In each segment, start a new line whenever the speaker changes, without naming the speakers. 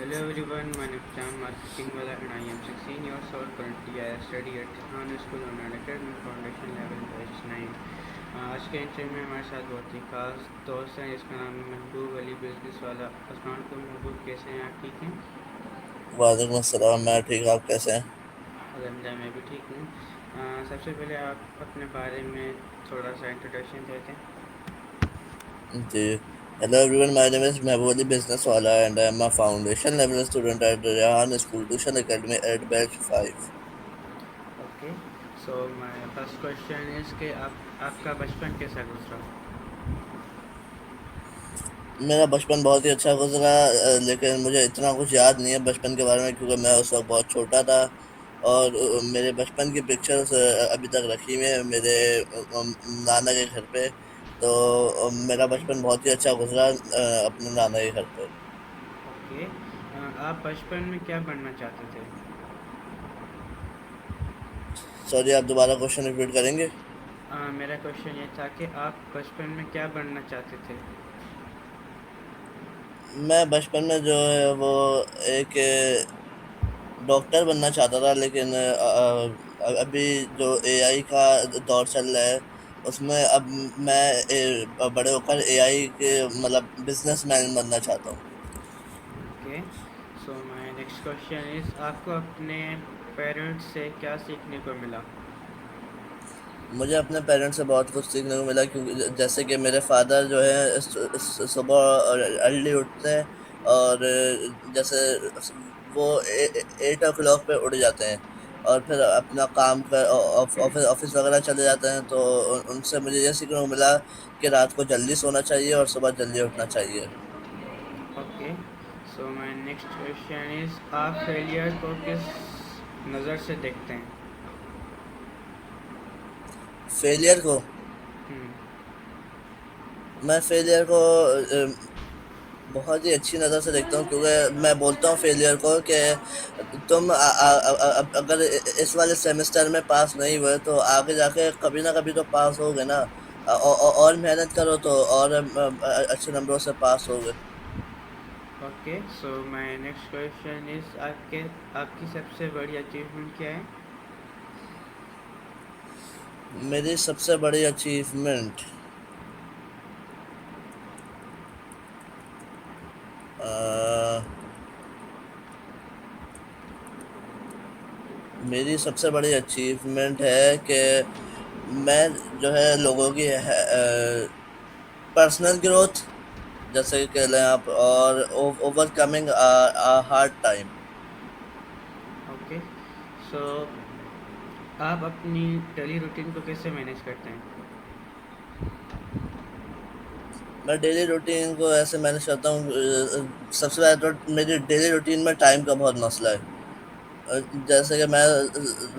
Hello everyone, my name is John Marketingwala and I am 16 years old. Currently I study at Khan School on an academic foundation level batch 9. आज के interview में हमारे साथ बहुत ही खास दोस्त हैं जिसका नाम है महबूब अली बिजनेस वाला। अस्सलाम वालेकुम महबूब, कैसे हैं आप? ठीक हैं?
वालेकुम अस्सलाम। मैं ठीक, आप कैसे हैं?
अल्हम्दुलिल्लाह मैं भी ठीक हूँ। सबसे पहले आप अपने बारे में थोड़ा सा इंट्रोडक्शन देते हैं।
जी, hello everyone, my name is Mehboob Ali business वाला and I am a foundation level student at Rehan school tuition academy at batch 5।
Okay, so my first question is कि आपका बचपन कैसा गुजरा?
मेरा बचपन बहुत ही अच्छा गुजरा, लेकिन मुझे इतना कुछ याद नहीं है बचपन के बारे में क्योंकि मैं उस वक्त बहुत छोटा था। और मेरे बचपन की पिक्चर्स अभी तक रखी हुई हैं मेरे नाना के घर पे। तो मेरा बचपन बहुत ही अच्छा गुजरा अपने नाना के घर पे।
ओके, आप बचपन में क्या बनना चाहते थे?
सॉरी, आप दोबारा क्वेश्चन रिपीट करेंगे?
मेरा क्वेश्चन ये था कि आप बचपन में क्या बनना चाहते थे?
मैं बचपन में जो है वो एक डॉक्टर बनना चाहता था, लेकिन अभी जो एआई का दौर चल रहा है उसमें अब मैं बड़े होकर एआई के मतलब बिजनेसमैन बनना चाहता हूँ।
Okay, so my next question is आपको अपने पेरेंट्स से क्या सीखने को मिला?
मुझे अपने पेरेंट्स से बहुत कुछ सीखने को मिला, क्योंकि जैसे कि मेरे फादर जो है सुबह अर्ली उठते हैं। और जैसे वो 8 o'clock पे उठ जाते हैं और फिर अपना काम कर ऑफिस ऑफिस वगैरह चले जाते हैं। तो उनसे मुझे ये सीखने को मिला कि रात को जल्दी सोना चाहिए और सुबह जल्दी उठना चाहिए।
Okay, so my next question is आप फेलियर को किस नज़र से देखते हैं?
फेलियर को
हम्म।
मैं फेलियर को बहुत ही अच्छी नज़र से देखता हूँ, क्योंकि मैं बोलता हूँ फेलियर को कि तुम अगर इस वाले सेमेस्टर में पास नहीं हुए तो आगे जाके कभी ना कभी तो पास होगे ना। और मेहनत करो तो और अच्छे नंबरों से पास होगे।
Okay, so my next question is आपकी सबसे बड़ी अचीवमेंट क्या है?
मेरी सबसे बड़ी अचीवमेंट मेरी सबसे बड़ी अचीवमेंट है कि मैं जो है लोगों की पर्सनल ग्रोथ, जैसे कि कह लें आप, और ओवरकमिंग हार्ड टाइम।
ओके, सो आप अपनी डेली रूटीन को कैसे मैनेज करते हैं?
मैं डेली रूटीन को ऐसे मैनेज करता हूँ, सबसे पहले तो मेरी डेली रूटीन में टाइम का बहुत मसला है। जैसे कि मैं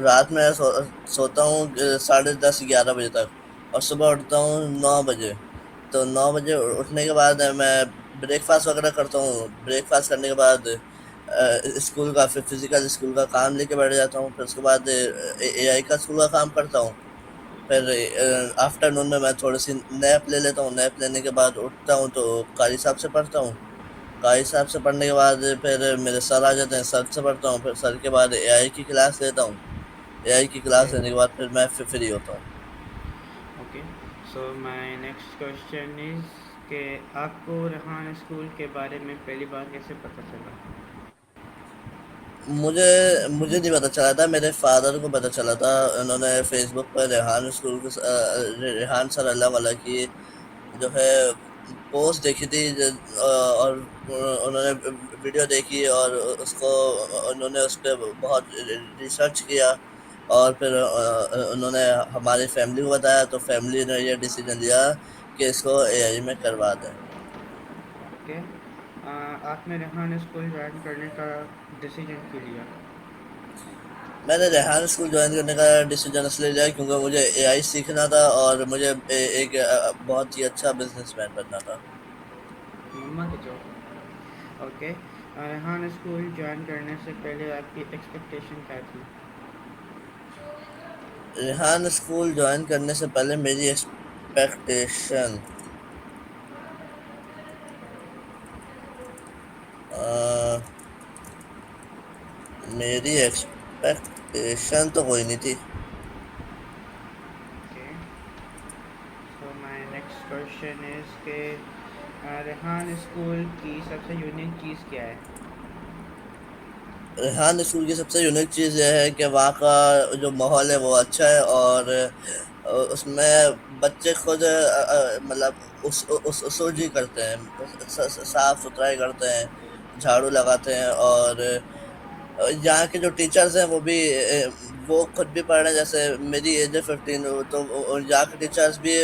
रात में सोता हूँ 10:30 11 बजे तक, और सुबह उठता हूँ 9 बजे। तो 9 बजे उठने के बाद मैं ब्रेकफास्ट वगैरह करता हूँ। ब्रेकफास्ट करने के बाद स्कूल का फिजिकल स्कूल का काम लेके बैठ जाता हूँ। फिर उसके बाद एआई का स्कूल का काम करता हूँ। फिर आफ्टरनून में मैं थोड़ी सी नैप ले लेता हूँ। नैप लेने के बाद उठता हूँ तो कारी साहब से पढ़ता हूँ। कारी साहब से पढ़ने के बाद फिर मेरे सर आ जाते हैं, सर से पढ़ता हूँ। फिर सर के बाद एआई की क्लास लेता हूँ। एआई की
ओके।
क्लास लेने के बाद फिर मैं फ्री होता हूँ।
Okay, so my next question is कि आपको रेहान स्कूल के बारे में पहली बार कैसे पता चला?
मुझे मुझे नहीं पता चला था, मेरे फादर को पता चला था। उन्होंने फेसबुक पर रेहान स्कूल के रेहान सर अल्लाह वाला की जो है पोस्ट देखी थी, और उन्होंने वीडियो देखी और उसको उन्होंने उस पर बहुत रिसर्च किया। और फिर उन्होंने हमारी फैमिली को बताया, तो फैमिली ने ये डिसीजन लिया कि इसको एआई में करवा दें।
ओके, आपने रेहान स्कूल ज्वाइन करने का डिसीजन क्यों लिया?
मैंने रेहान स्कूल ज्वाइन करने का डिसीजन इसलिए लिया क्योंकि मुझे एआई सीखना था और मुझे एक बहुत ही अच्छा बिजनेसमैन बनना था।
मम्मा के job. Okay, Rehan school join करने से पहले आपकी एक्सपेक्टेशन क्या थी?
रेहान स्कूल ज्वाइन करने से पहले मेरी एक्सपेक्टेशन मेरी एक्सपेक्टेशन तो कोई नहीं थी।
Okay, so my next question is के रेहान स्कूल की सबसे यूनिक चीज़ क्या है?
रेहान स्कूल की सबसे यूनिक चीज़ यह है कि वहाँ का जो माहौल है वो अच्छा है, और उसमें बच्चे खुद मतलब उस उसूल ही करते हैं, साफ सुथराई करते हैं, झाड़ू लगाते हैं, और यहाँ के जो टीचर्स हैं वो भी वो खुद भी पढ़ रहे हैं। जैसे मेरी एज है 15, तो यहाँ के टीचर्स भी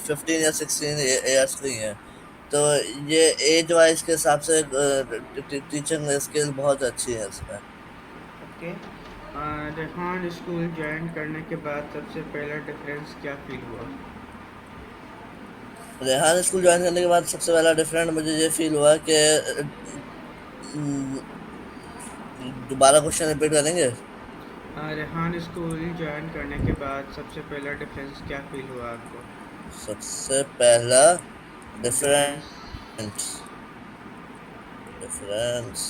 15 या 16 ईयर्स की हैं। तो ये एज वाइज के हिसाब से टीचिंग स्किल बहुत अच्छी है इसमें।
ओके, रेहान स्कूल ज्वाइन करने के बाद सबसे पहला डिफरेंस क्या फील हुआ?
रेहान स्कूल ज्वाइन करने के बाद सबसे पहला डिफरेंट मुझे ये फील हुआ कि दोबारा क्वेश्चन रिपीट करेंगे।
रेहान स्कूल ज्वाइन करने के बाद सबसे पहला डिफरेंस क्या फील हुआ आपको?
सबसे पहला
डिफरेंस।
डिफरेंस डिफरेंस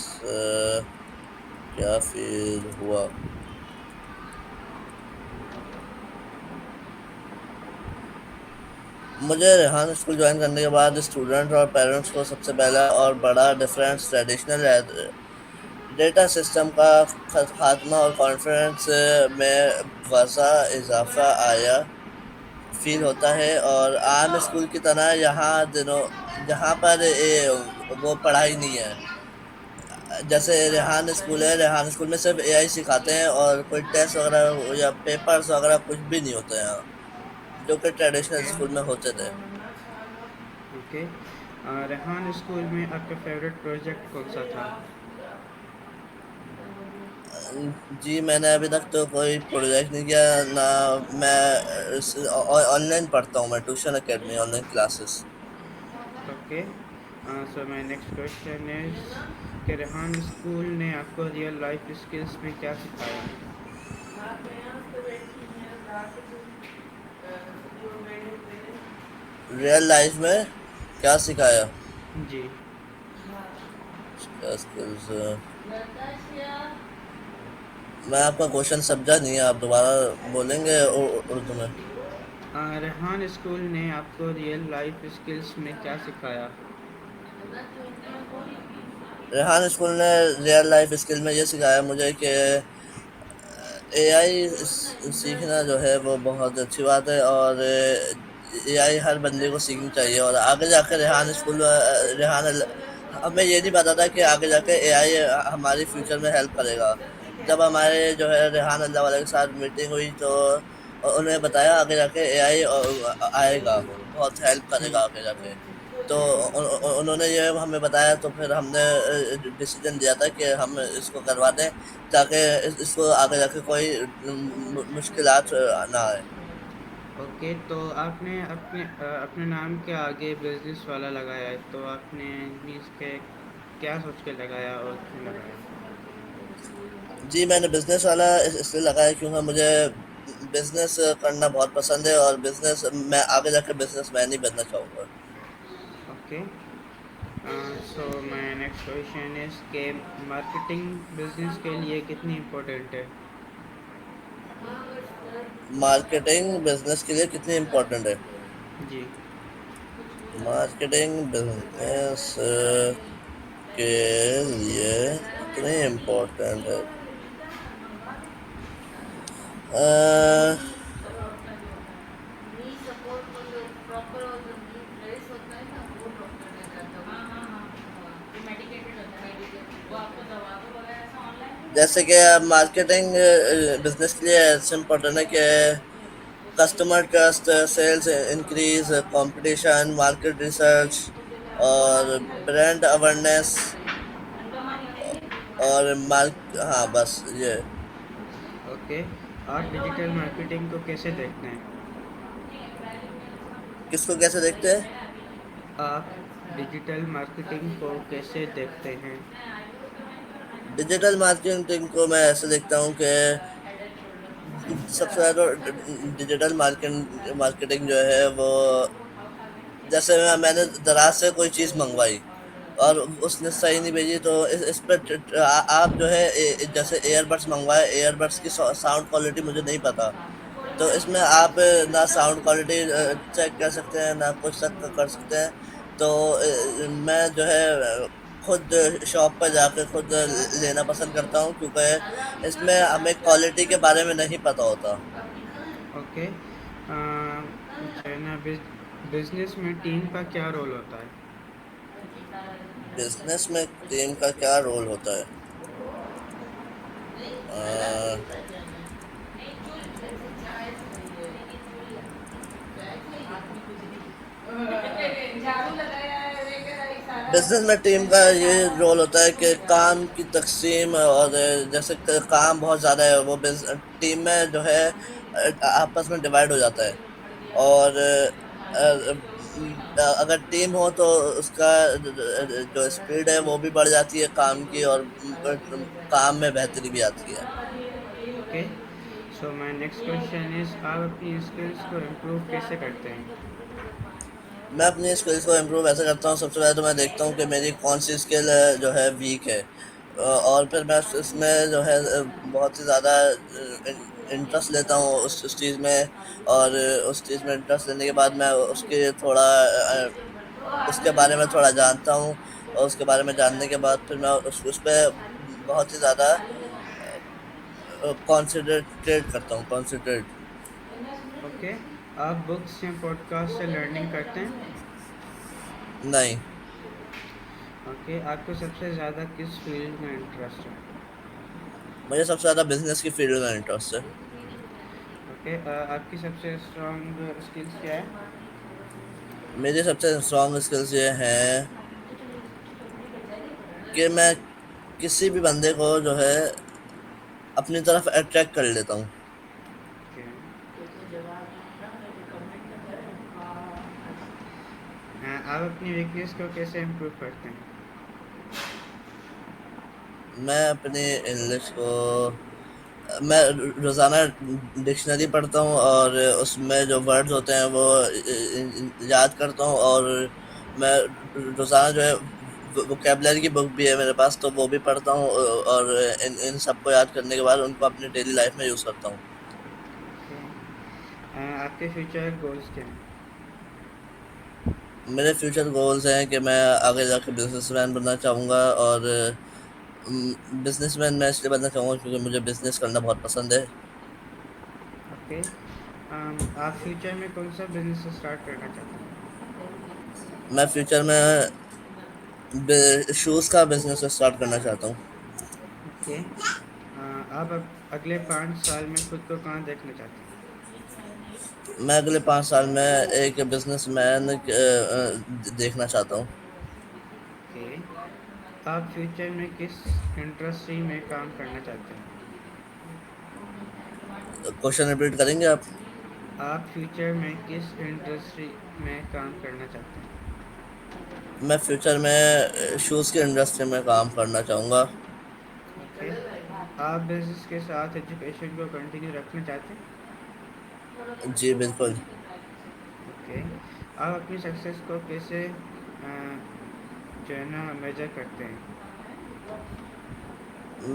क्या फील हुआ। मुझे रेहान स्कूल ज्वाइन करने के बाद स्टूडेंट और पेरेंट्स को सबसे पहला और बड़ा डिफरेंस ट्रेडिशनल डेटा सिस्टम का खात्मा और कॉन्फिडेंस में वसा इजाफा आया फील होता है। और आम स्कूल की तरह यहाँ पर वो पढ़ाई नहीं है। जैसे रेहान स्कूल है, रेहान स्कूल में सिर्फ एआई सिखाते हैं, और कोई टेस्ट वगैरह या पेपर्स वगैरह कुछ भी नहीं होते हैं यहाँ, जो कि ट्रेडिशनल
ओके।
स्कूल में होते थे।
ओके, रेहान स्कूल में आपका फेवरेट प्रोजेक्ट कौन सा था?
जी, मैंने अभी तक तो कोई प्रोजेक्ट नहीं किया ना। मैं ऑनलाइन पढ़ता हूँ, मैं tuition academy online classes.
Okay, so my next question is कि रेहान स्कूल ने आपको रियल लाइफ स्किल्स में क्या सिखाया?
रियल लाइफ में क्या सिखाया?
जी।
क्या स्किल्स? मैं आपका क्वेश्चन समझा नहीं है, आप दोबारा बोलेंगे उर्दू में?
रेहान स्कूल ने आपको रियल लाइफ स्किल्स में क्या सिखाया?
रेहान स्कूल ने रियल लाइफ स्किल में ये सिखाया मुझे कि एआई सीखना जो है वो बहुत अच्छी बात है, और एआई हर बंदे को सीखनी चाहिए। और आगे जाकर रेहान हमें ये नहीं पता था कि आगे जाके एआई हमारी फ्यूचर में हेल्प करेगा। जब हमारे जो है रेहान अल्लाह वाले के साथ मीटिंग हुई, तो उन्हें बताया आगे जाके एआई आएगा, बहुत हेल्प करेगा आगे जाके। तो उन्होंने ये हमें बताया, तो फिर हमने डिसीजन लिया था कि हम इसको करवा दें, ताकि इसको आगे जाके कोई मुश्किलात ना आए।
ओके, तो आपने अपने नाम के आगे बिजनेस वाला लगाया है, तो आपने मीन्स के क्या सोच के लगाया और क्यों लगाया?
जी, मैंने बिजनेस वाला इसलिए लगाया क्योंकि मुझे बिजनेस करना बहुत पसंद है, और बिजनेस मैं आगे जाकर बिजनेसमैन ही बनना चाहूँगा।
Okay, so my next question is के मार्केटिंग बिजनेस के लिए कितनी इम्पोर्टेंट है?
मार्केटिंग बिजनेस के लिए कितनी इम्पोर्टेंट है?
जी।
मार्केटिंग बिजनेस के लिए कितनी इम्पोर्टेंट है? अ, जैसे कि मार्केटिंग बिजनेस के लिए ऐसे इम्पोर्टेंट है कि customer trust, sales increase, competition, market research, और ब्रांड अवेयरनेस, और मार्क हाँ बस ये।
ओके, आप डिजिटल मार्केटिंग को कैसे देखते हैं?
किसको कैसे देखते हैं?
आप डिजिटल मार्केटिंग को कैसे देखते हैं?
डिजिटल मार्केटिंग को मैं ऐसे देखता हूँ कि सबसे ज़्यादा डिजिटल मार्केटिंग जो है वो, जैसे मैंने दराज से कोई चीज़ मंगवाई, और उसने सही नहीं भेजी, तो इस पे आप जो है जैसे ईयरबड्स मंगवाए, ईयरबड्स की साउंड क्वालिटी मुझे नहीं पता, तो इसमें आप ना साउंड क्वालिटी चेक कर सकते हैं, ना कुछ चेक कर सकते हैं। तो मैं जो है खुद शॉप पर जाकर खुद लेना पसंद करता हूँ, क्योंकि इसमें हमें क्वालिटी के बारे में नहीं पता होता।
ओके, जो है ना बिजनेस में टीम का क्या रोल होता है?
बिजनेस में टीम का क्या रोल होता है? अ, बिजनेस में टीम का ये रोल होता है कि काम की तकसीम, और जैसे काम बहुत ज़्यादा है, वो टीम में जो है आपस में डिवाइड हो जाता है। और अगर टीम हो तो उसका जो स्पीड है वो भी बढ़ जाती है काम की, और काम में बेहतरी भी आती है।
Okay, so my next question is, आप अपनी स्किल्स को इम्प्रूव कैसे करते हैं?
मैं अपनी स्किल्स को इम्प्रूव ऐसे करता हूँ, सबसे पहले तो मैं देखता हूँ कि मेरी कौन सी स्किल जो है वीक है, और फिर मैं इसमें जो है बहुत ही ज़्यादा इंटरेस्ट लेता हूँ उस चीज़ में। और उस चीज़ में इंटरेस्ट लेने के बाद मैं उसके थोड़ा उसके बारे में थोड़ा जानता हूँ, और उसके बारे में जानने के बाद फिर मैं उस पर बहुत ही ज़्यादा कॉन्सेंट्रेट करता हूँ, कॉन्सेंट्रेट।
ओके, आप बुक्स या पॉडकास्ट से लर्निंग करते हैं?
नहीं,
ओके, आपको सबसे ज़्यादा किस फील्ड में इंटरेस्ट है?
मुझे सबसे ज़्यादा बिजनेस की फील्ड में इंटरेस्ट है।
ओके, आपकी सबसे स्ट्रॉन्ग स्किल्स क्या है?
मेरी सबसे स्ट्रॉन्ग स्किल्स ये हैं कि मैं किसी भी बंदे को जो है अपनी तरफ अट्रैक्ट कर लेता हूँ।
ओके, आप अपनी वीकनेस को कैसे इम्प्रूव करते हैं?
मैं अपनी इंग्लिश को मैं रोज़ाना डिक्शनरी पढ़ता हूँ, और उसमें जो वर्ड्स होते हैं वो याद करता हूँ। और मैं रोज़ाना जो है वोकेबलरी की बुक भी है मेरे पास, तो वो भी पढ़ता हूँ, और इन इन सबको याद करने के बाद उनको अपनी डेली लाइफ में यूज़ करता हूँ।
ओके, आपके फ्यूचर गोल्स क्या हैं?
मेरे फ्यूचर गोल्स हैं कि मैं आगे जाके बिजनेसमैन बनना चाहूँगा, और बिजनेसमैन मैं इसलिए बनना चाहूँगा क्योंकि मुझे बिजनेस करना बहुत पसंद है।
ओके, आप फ्यूचर में कौन सा बिजनेस स्टार्ट करना चाहते हैं?
मैं फ्यूचर में शूज़ का बिजनेस स्टार्ट करना चाहता हूँ।
ओके, आप अगले 5 साल में खुद को कहाँ देखना चाहते हैं?
मैं अगले 5 साल में एक बिजनेसमैन देखना चाहता हूँ।
ओके, आप फ्यूचर में किस इंडस्ट्री में काम करना चाहते हैं?
क्वेश्चन रिपीट करेंगे आप?
आप फ्यूचर में किस इंडस्ट्री में काम करना चाहते हैं?
मैं फ्यूचर में शूज़ की इंडस्ट्री में काम करना चाहूँगा।
ओके, आप बिजनेस के साथ एजुकेशन को कंटिन्यू रखना चाहते हैं?
जी बिल्कुल।
ओके, आप अपनी सक्सेस को कैसे जो है ना मेजर करते हैं?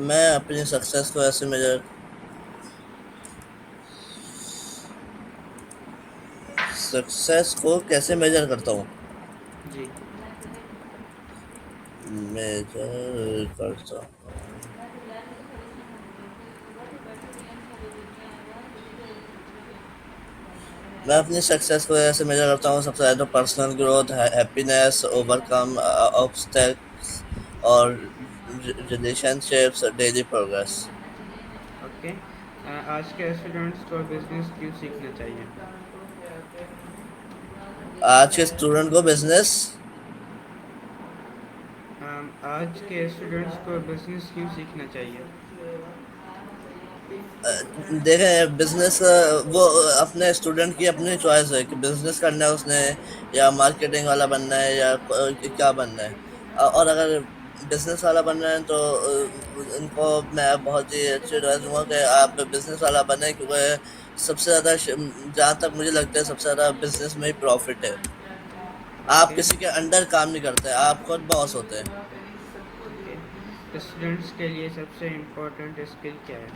मैं अपनी सक्सेस को ऐसे मेजर सक्सेस को कैसे मेजर करता हूँ?
जी,
मेजर करता मैं अपनी सक्सेस को ऐसे मेजर करता हूँ, सबसे ज़्यादा पर्सनल ग्रोथ, हैप्पीनेस, ओवरकम ऑब्स्टैक्ल्स, और रिलेशनशिप्स, डेली प्रोग्रेस।
ओके, आज के स्टूडेंट्स को बिजनेस क्यों सीखना चाहिए?
आज के स्टूडेंट को बिजनेस
आज के स्टूडेंट्स को बिजनेस क्यों सीखना चाहिए?
देखें, बिजनेस वो अपने स्टूडेंट की अपनी चॉइस है कि बिजनेस करना है उसने, या मार्केटिंग वाला बनना है, या क्या बनना है। और अगर बिजनेस वाला बनना है तो उनको मैं बहुत ही अच्छी एडवाइस दूंगा कि आप बिजनेस वाला बने, क्योंकि सबसे ज़्यादा जहाँ तक मुझे लगता है सबसे ज़्यादा बिजनेस में ही प्रॉफिट है। आप
ओके।
किसी के अंडर काम नहीं करते, आप खुद बॉस होते हैं।
ओके, स्टूडेंट्स के लिए सबसे इम्पोर्टेंट स्किल क्या है?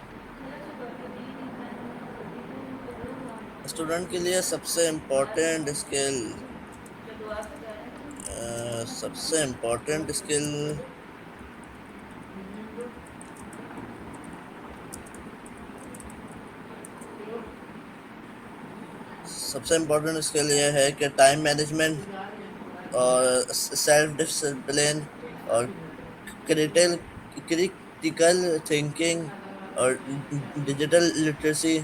स्टूडेंट के लिए सबसे इम्पोर्टेंट स्किल, सबसे इम्पोर्टेंट स्किल, सबसे इम्पोर्टेंट स्किल ये है कि टाइम मैनेजमेंट और सेल्फ डिसिप्लिन और क्रिटिकल क्रिटिकल थिंकिंग और डिजिटल लिटरेसी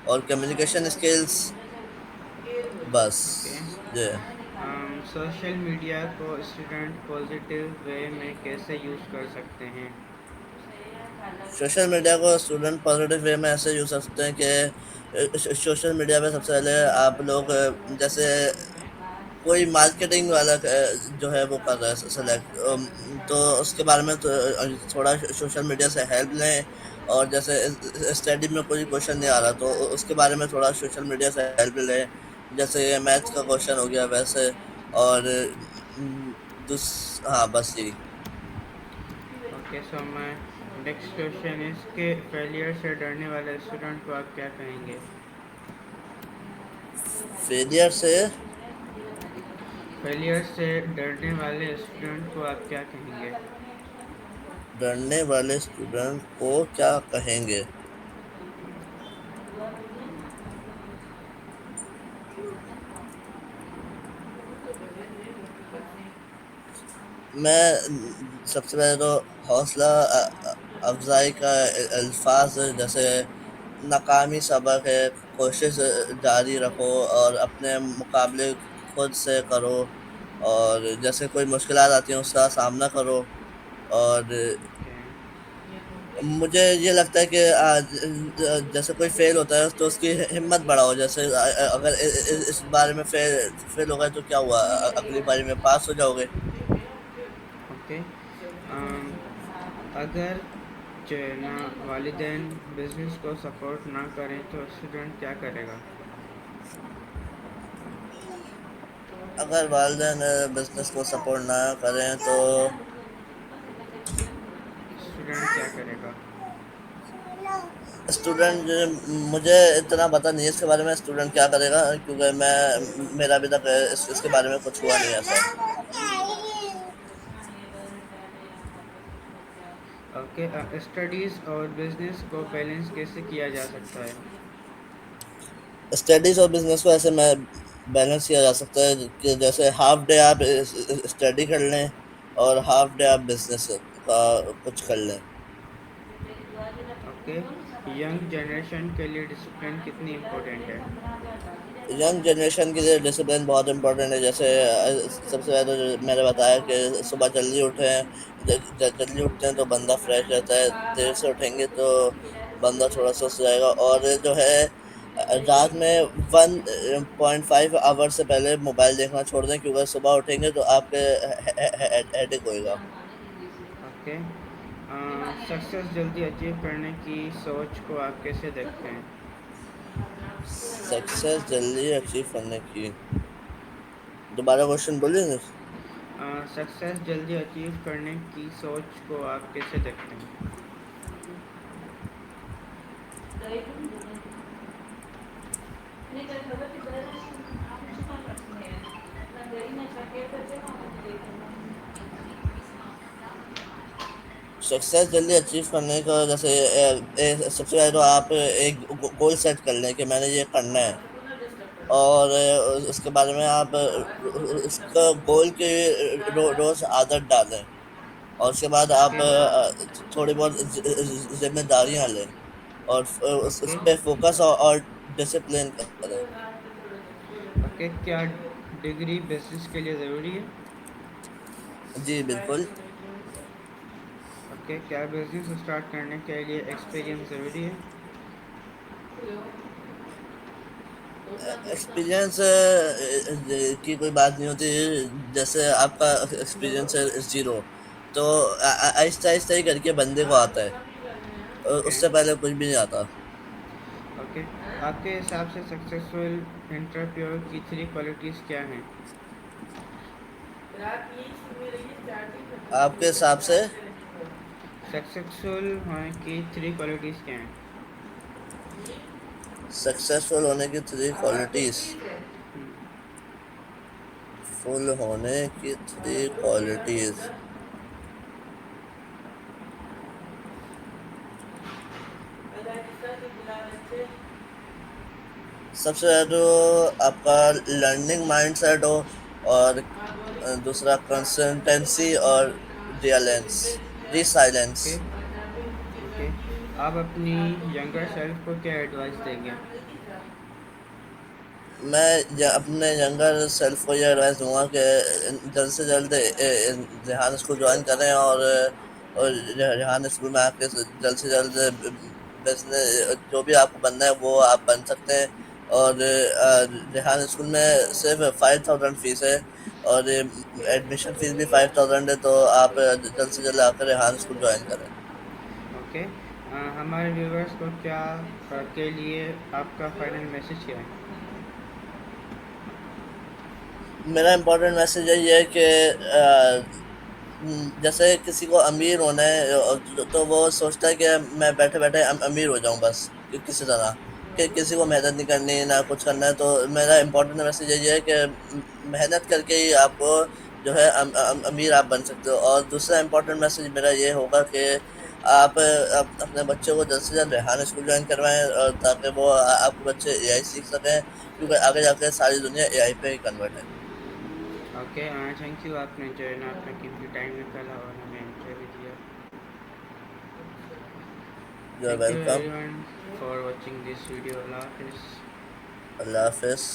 और कम्युनिकेशन स्किल्स, बस
ओके।
ये।
सोशल मीडिया को स्टूडेंट पॉजिटिव वे में कैसे यूज़ कर सकते हैं?
सोशल मीडिया को स्टूडेंट पॉजिटिव वे में ऐसे यूज कर सकते हैं कि सोशल मीडिया पे सबसे पहले आप लोग जैसे कोई मार्केटिंग वाला जो है वो कर रहा है सेलेक्ट, तो उसके बारे में तो थोड़ा सोशल मीडिया से हेल्प लें। और जैसे स्टडी में कोई क्वेश्चन नहीं आ रहा तो उसके बारे में थोड़ा सोशल मीडिया से हेल्प लें, जैसे मैथ्स का क्वेश्चन हो गया वैसे। और हाँ बस यही।
Okay, so my next question is के फेलियर से डरने वाले स्टूडेंट को आप क्या कहेंगे?
फेलियर से
फेलियर से डरने वाले स्टूडेंट को आप क्या कहेंगे?
डरने वाले स्टूडेंट को क्या कहेंगे? मैं सबसे पहले तो हौसला अफजाई का अल्फाज जैसे नाकामी सबक है, कोशिश जारी रखो और अपने मुकाबले खुद से करो। और जैसे कोई मुश्किलात आती हैं उसका सामना करो। और
ओके।
मुझे ये लगता है कि जैसे कोई फेल होता है तो उसकी हिम्मत बढ़ाओ, जैसे अगर इस बारे में फेल फेल हो गए तो क्या हुआ, अगली बारी में पास हो जाओगे।
ओके। अगर जो है ना वालिदैन बिजनेस को सपोर्ट ना करें तो स्टूडेंट क्या करेगा?
अगर वालदेन बिजनेस को सपोर्ट ना करें तो
स्टूडेंट क्या करेगा?
स्टूडेंट, मुझे इतना पता नहीं है इसके बारे में स्टूडेंट क्या करेगा, क्योंकि मेरा अभी तक इसके बारे में कुछ हुआ नहीं है ऐसा।
ओके, स्टडीज़ और बिजनेस को बैलेंस कैसे किया जा सकता है?
स्टडीज और बिजनेस को ऐसे में बैलेंस किया जा सकता है कि जैसे हाफ डे आप स्टडी कर लें और हाफ डे आप बिजनेस का कुछ कर लें।
ओके, यंग जनरेशन के लिए डिसिप्लिन कितनी इम्पोर्टेंट है?
यंग जनरेशन के लिए डिसिप्लिन बहुत इंपॉर्टेंट है, जैसे सबसे पहले तो मैंने बताया कि सुबह जल्दी उठें। जल्दी उठते हैं तो बंदा फ्रेश रहता है, देर से उठेंगे तो बंदा थोड़ा सुस्त रहेगा। और जो है रात में 1.5 आवर से पहले मोबाइल देखना छोड़ दें, क्योंकि सुबह उठेंगे तो आपके हेडेक होएगा।
ओके, सक्सेस जल्दी अचीव करने की सोच को आप कैसे देखते हैं?
सक्सेस जल्दी अचीव करने की, दोबारा क्वेश्चन बोलेंगे?
सक्सेस जल्दी अचीव करने की सोच को आप कैसे देखते हैं?
सक्सेस जल्दी अचीव करने का जैसे सबसे पहले तो आप एक गोल सेट कर लें कि मैंने ये करना है। और उसके बारे में आप उसका गोल के रोज आदत डालें। और उसके बाद आप
ओके।
थोड़ी बहुत जिम्मेदारियां लें और उस
ओके।
पर फोकस और डिसिप्लिन करें।
ओके, क्या डिग्री बिजनेस के लिए ज़रूरी है?
जी बिल्कुल।
ओके, क्या बिजनेस स्टार्ट करने के लिए एक्सपीरियंस ज़रूरी है?
एक्सपीरियंस की कोई बात नहीं होती। जैसे आपका एक्सपीरियंस है ज़ीरो, तो आहिस्ता आहिस्ता ही करके बंदे को आता है,
ओके।
उससे पहले कुछ भी नहीं आता।
ओके, आपके हिसाब से सक्सेसफुल एंटरप्रेन्योर की थ्री क्वालिटीज़ क्या हैं?
आपके हिसाब से
सक्सेसफुल होने की 3 क्वालिटीज़ क्या हैं?
सक्सेसफुल होने की 3 क्वालिटीज़।
हम्म,
फुल होने की 3 क्वालिटीज़। सबसे ज़्यादा तो आपका लर्निंग माइंडसेट हो, और दूसरा कंसिस्टेंसी और रियलेंस
ओके,
रिसाइलेंस।
ओके। आप अपनी यंगर सेल्फ को क्या एडवाइस देंगे?
मैं अपने यंगर सेल्फ को ये एडवाइस दूंगा कि जल्द से जल्द रेहान स्कूल ज्वाइन करें, और रेहान स्कूल में आके जल्द से जल्द बिजनेस जो भी आपको बनना है वो आप बन सकते हैं। और रेहान स्कूल में सिर्फ 5,000 फीस है, और एडमिशन फीस भी 5,000 है, तो आप जल्द से जल्द आकर रेहान स्कूल ज्वाइन करें।
ओके। हमारे व्यूवर्स को क्या के लिए आपका फाइनल मैसेज क्या है?
मेरा इम्पोर्टेंट मैसेज यही है कि जैसे किसी को अमीर होना है, तो वो सोचता है कि मैं बैठे बैठे अमीर हो जाऊं बस, किसी तरह कि किसी को मेहनत नहीं करनी ना कुछ करना है। तो मेरा इम्पोर्टेंट मैसेज यही है कि मेहनत करके ही आपको जो है अमीर आप बन सकते हो। और दूसरा इम्पोर्टेंट मैसेज मेरा ये होगा कि आप अपने बच्चों को जल्द से जल्द रेहान स्कूल ज्वाइन करवाएं, और ताकि वो आपके बच्चे एआई सीख सकें, क्योंकि आगे जाकर सारी दुनिया एआई पे ही कन्वर्ट है।
ओके, थैंक यू, आपने जो है ना अपना कीमती टाइम निकाला और हमें एंजॉय भी दिया।
You are
thank you
welcome.
Everyone for watching this video. अल्लाह हाफिज़।
अल्लाह हाफिज़।